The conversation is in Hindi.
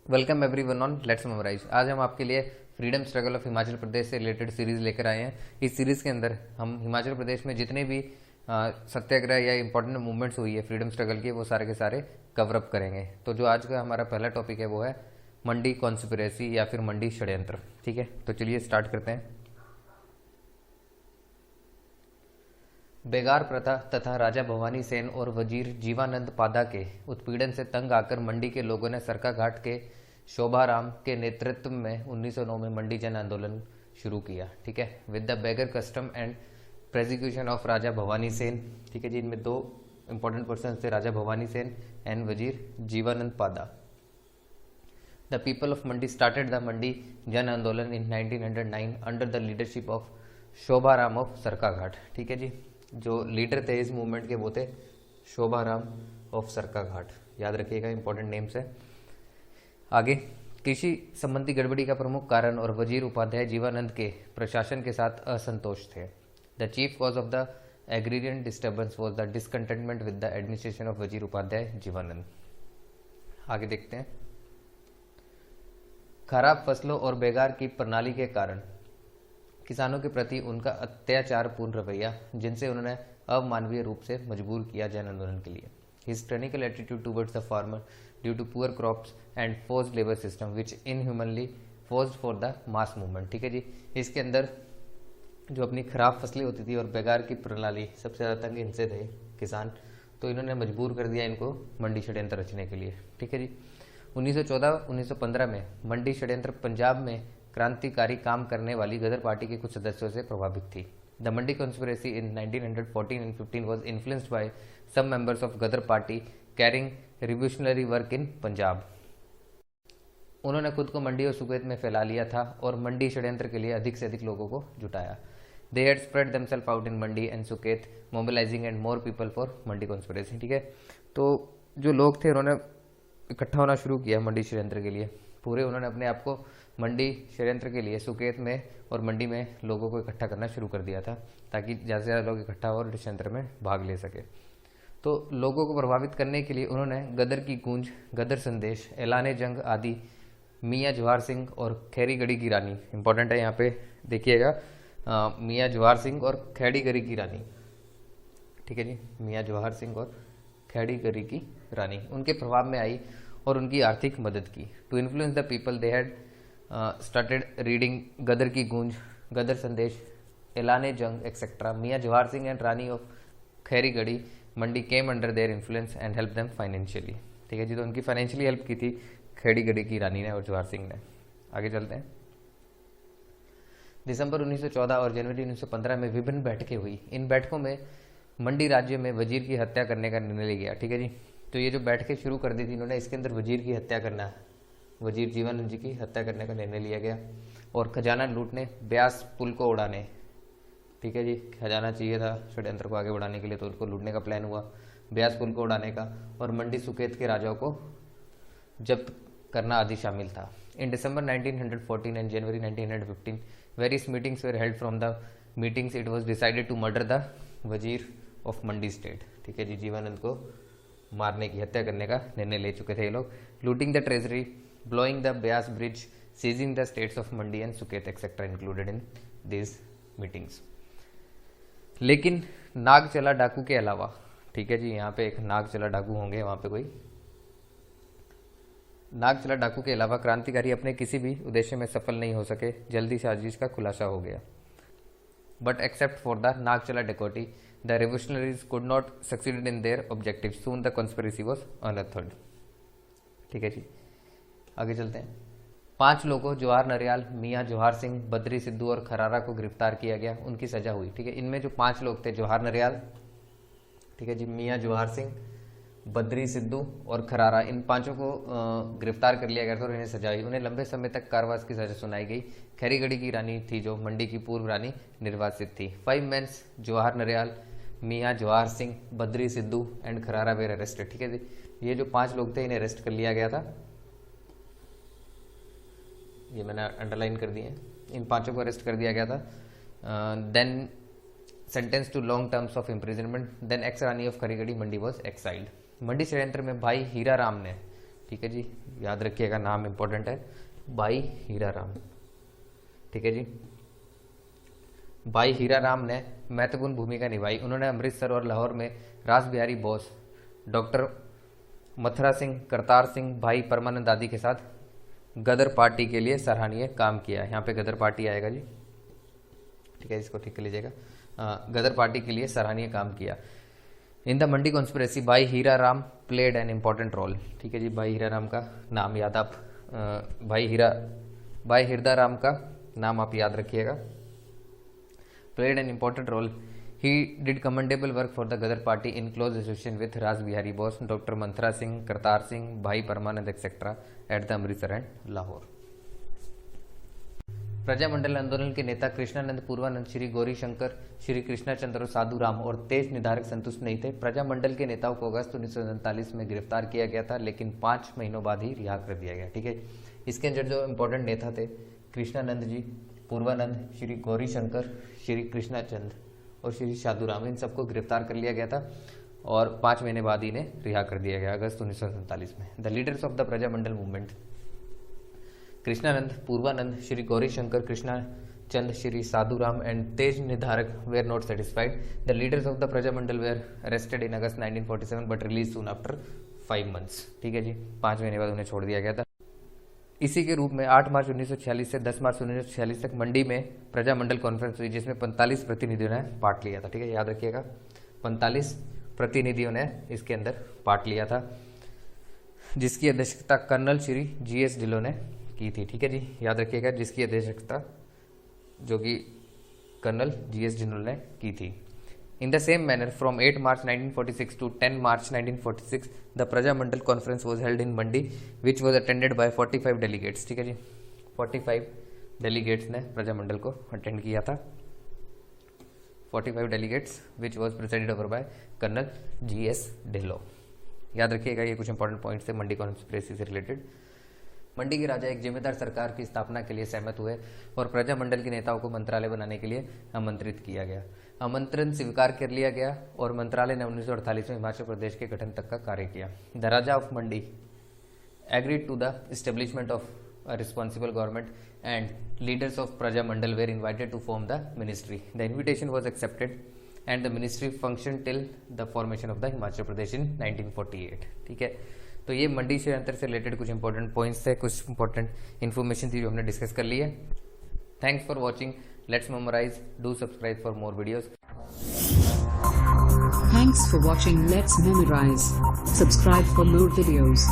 Welcome everyone on let's memorize. आज हम आपके लिए freedom struggle of Himachal Pradesh से रिलेटेड सीरीज लेकर आए हैं। इस सीरीज के अंदर हम हिमाचल प्रदेश में जितने भी सत्याग्रह या इंपॉर्टेंट मूवमेंट्स हुई है फ्रीडम स्ट्रगल की, वो सारे के सारे कवर अप करेंगे। तो जो आज का हमारा पहला टॉपिक है वो है मंडी कॉन्स्पिरेसी या फिर मंडी षड्यंत्र। ठीक है, तो चलिए स्टार्ट करते हैं। बेगार प्रथा तथा राजा भवानी सेन और वजीर जीवानंद पादा के उत्पीड़न से तंग आकर मंडी के लोगों ने सरकाघाट के शोभाराम के नेतृत्व में 1909 में मंडी जन आंदोलन शुरू किया। ठीक है, with the begar custom and prosecution of Raja Bhawani Sen. ठीक है जी, इनमें दो इंपॉर्टेंट पर्सन थे, राजा Bhawani Sen and Wazir Jiwanand Padha. The people of Mandi started the Mandi Jan Andolan in 1909 under the leadership of Shobharam of Sarkaghat. ठीक है जी, जो लीडर थे इस मूवमेंट के वो थे शोभाराम ऑफ सरकाघाट। याद रखिएगा, इंपॉर्टेंट नेम्स है। आगे, कृषि संबंधी गड़बड़ी का प्रमुख कारण और वजीर उपाध्याय जीवानंद के प्रशासन के साथ असंतोष थे। The chief cause of the agrarian disturbance was the discontentment with the administration of वजीर उपाध्याय जीवानंद। आगे देखते हैं। खराब फसलों और बेगार की प्रणाली के कारण किसानों के प्रति उनका अत्याचारपूर्ण रवैया, जिनसे उन्होंने अमानवीय रूप से मजबूर किया जन आंदोलन के लिए। His tyrannical attitude towards the farmer due to poor crops and forced labour system which inhumanly forced for the mass movement. ठीक है जी, इसके अंदर जो अपनी खराब फसलें होती थी और बेगार की प्रणाली, सबसे ज़्यादा तंग इनसे थे किसान, तो इन्होंने मजबूर कर दिया इनको मंडी षड्यंत्र रचने के लिए। ठीक है जी, 1914-1915 में मंडी षड्यंत्र पंजाब में क्रांतिकारी काम करने वाली गदर पार्टी के कुछ सदस्यों से प्रभावित थी। The Mandi conspiracy in 1914 and 15 was influenced by some members of Ghadar party carrying revolutionary work in Punjab. उन्होंने खुद को मंडी और सुकेत में फैला लिया था और मंडी षड्यंत्र के लिए अधिक से अधिक लोगों को जुटाया। They had spread themselves out in Mandi and Suket, mobilising and more people for Mandi conspiracy. ठीक है, तो जो लोग थे उन्होंने इकट्ठा होना शुरू किया मंडी षड्यंत्र के लिए। पूरे उन्होंने अपने आप को मंडी षड्यंत्र के लिए सुकेत में और मंडी में लोगों को इकट्ठा करना शुरू कर दिया था, ताकि ज़्यादा से ज़्यादा लोग इकट्ठा हो और षड्यंत्र में भाग ले सके। तो लोगों को प्रभावित करने के लिए उन्होंने गदर की गूंज, गदर संदेश, ऐलान जंग आदि, मियाँ जवाहर सिंह और खैरीगढ़ी की रानी, इंपॉर्टेंट है यहाँ पे देखिएगा, मियाँ जवाहर सिंह और खैरीगढ़ी की रानी। ठीक है जी, मियाँ जवाहर सिंह और खैरीगढ़ी की रानी उनके प्रभाव में आई और उनकी आर्थिक मदद की। To influence the people they had started reading Ghadar ki Goonj, Ghadar Sandesh, Ailan Jang etcetera. Mian Jawahar Singh and Rani of Khairigarhi Mandi came under their influence and help them financially. ठीक है जी, तो उनकी फाइनेंशियली हेल्प की थी खैरीगढ़ी की रानी ने और जवाहर सिंह ने। आगे चलते हैं। दिसंबर 1914 और जनवरी 1915 में विभिन्न बैठकें हुई। इन बैठकों में मंडी राज्य में वजीर की हत्या करने का निर्णय लिया गया। ठीक है जी, तो ये जो बैठकें शुरू कर दी थी इन्होंने, इसके अंदर वजीर की हत्या करना, वजीर जीवानंद जी की हत्या करने का निर्णय लिया गया। और खजाना लूटने, ब्यास पुल को उड़ाने। ठीक है जी, खजाना चाहिए था षड्यंत्र को आगे बढ़ाने के लिए, तो उसको लूटने का प्लान हुआ। ब्यास पुल को उड़ाने का और मंडी सुकेत के राजाओं को जब्त करना आदि शामिल था। In December 1914 and January 1915 various meetings were held. From the meetings it was decided to murder the wazir of Mandi state. ठीक है जी, जीवानंद को मारने की, हत्या करने का निर्णय ले चुके थे ये लोग। Looting the treasury, blowing the Beas bridge, seizing the states of Mandi and Suket etcetera included in this meetings. लेकिन नागचला डाकू के अलावा, ठीक है जी, यहाँ पे एक नागचला डाकू होंगे वहां पे कोई, नागचला डाकू के अलावा क्रांतिकारी अपने किसी भी उद्देश्य में सफल नहीं हो सके। जल्दी साजिश का खुलासा हो गया। But except for the Nagchala dacoity the revolutionaries could not succeed in their objectives. Soon the conspiracy was unearthed. ठीक है जी, आगे चलते हैं। 5 लोगों, जवाहर नरियाल, मियाँ जवाहर सिंह, बद्री सिद्धू और खरारा को गिरफ्तार किया गया। उनकी सजा हुई। ठीक है, इनमें जो 5 लोग थे, जवाहर नरियाल, ठीक है जी, मियाँ जवाहर सिंह, बद्री सिद्धू और खरारा, इन 5 को गिरफ्तार कर लिया गया था और इन्हें सजा हुई। उन्हें लंबे समय तक कारावास की सजा सुनाई गई। खैरीगढ़ी की रानी थी जो मंडी की पूर्व रानी निर्वासित थी। 5 mains, Jawahar Nariyal, Mian Jawahar Singh, Badri Sidhu and Kharara were arrested. ठीक है जी, ये जो 5 लोग थे इन्हें अरेस्ट कर लिया गया था। ये मैंने अंडरलाइन कर दिए हैं। इन 5 को अरेस्ट कर दिया गया था। Then sentence to long terms of imprisonment. Then ex Rani of Khairigarhi Mandi was exiled. Mandi षड्यंत्र में भाई हीरा राम ने, ठीक है जी, याद रखिएगा, नाम इंपॉर्टेंट है, भाई हीरा राम। ठीक है जी, भाई हीरा राम ने महत्वपूर्ण भूमिका निभाई। उन्होंने अमृतसर और लाहौर में रास बिहारी बोस, डॉक्टर मथुरा सिंह, करतार सिंह, भाई परमानंद आदि के साथ गदर पार्टी के लिए सराहनीय काम किया। यहाँ पे गदर पार्टी आएगा जी, ठीक है, इसको ठीक कर लीजिएगा। गदर पार्टी के लिए सराहनीय काम किया। In the Mandi conspiracy Bhai Hira Ram played an important role. ठीक है जी, भाई हीरा राम का नाम याद आप भाई हिरदा राम का नाम आप याद रखिएगा। Played an important role. He did commendable work for the Ghadar party in close association with Ras Bihari Bose, doctor Manthra Singh, Kartar Singh, Bhai Parmanand etcetera at the Amritsar and Lahore. Prajamandal आंदोलन के नेता कृष्णानंद, पूर्वानंद, श्री गौरीशंकर, श्री कृष्णाचंद्र, साधु राम और तेज निधारक संतुष्ट नहीं थे। प्रजामंडल के नेताओं को अगस्त 1947 में गिरफ्तार किया गया था, लेकिन 5 महीनों बाद ही रिहा कर दिया गया। ठीक है, इसके अंदर जो इम्पोर्टेंट नेता थे, कृष्णानंद जी, पूर्वानंद, श्री गौरीशंकर, श्री कृष्णाचंद और श्री साधु राम, इन सबको गिरफ्तार कर लिया गया था और 5 महीने बाद इन्हें रिहा कर दिया गया अगस्त 1947 में। The leaders of the Prajamandal movement, Krishnanand, Purvanand, Shri Gaurishankar, Krishnachand, Shri Sadhuram and Tej Nidharak were not satisfied. The leaders of the Prajamandal were arrested in August 1947 but release soon after 5 months. ठीक है जी, 5 महीने बाद उन्हें छोड़ दिया गया था। इसी के रूप में 8 मार्च 1946 से 10 मार्च 1946 तक मंडी में प्रजामंडल कॉन्फ्रेंस हुई, जिसमें 45 प्रतिनिधियों ने पार्ट लिया था। ठीक है, याद रखिएगा, 45 प्रतिनिधियों ने इसके अंदर पार्ट लिया था, जिसकी अध्यक्षता कर्नल श्री GS ढिल्लो ने की थी। ठीक है जी, याद रखिएगा, जिसकी अध्यक्षता जो कि कर्नल GS ढिल्लो ने की थी। In the same manner from 8 March 1946 to 10 March 1946 the Prajamandal conference was held in Mandi which was attended by 45 delegates. ठीक है जी, 45 डेलीगेट्स ने प्रजामंडल को अटेंड किया था। 45 delegates which was presided over by colonel GS Dhillon. याद रखिएगा, ये कुछ इंपॉर्टेंट पॉइंट्स है मंडी कॉन्स्पिरेसी से रिलेटेड। मंडी के राजा एक जिम्मेदार सरकार की स्थापना के लिए सहमत हुए और प्रजामंडल के नेताओं को मंत्रालय बनाने के लिए आमंत्रित किया गया। आमंत्रण स्वीकार कर लिया गया और मंत्रालय ने 1948 में हिमाचल प्रदेश के गठन तक का कार्य किया। The raja of Mandi agreed to the establishment of a responsible government and leaders of Prajamandal were invited to form the ministry. The invitation was accepted and the ministry functioned till the formation of the Himachal Pradesh in 1948. ठीक है, तो ये मंडी से अंतर से रिलेटेड कुछ इंपॉर्टेंट पॉइंट्स थे, कुछ इंपॉर्टेंट इन्फॉर्मेशन थी जो हमने डिस्कस कर ली है। Thanks for watching, let's memorize, do subscribe for more videos. Thanks for watching, let's memorize. Subscribe for more videos.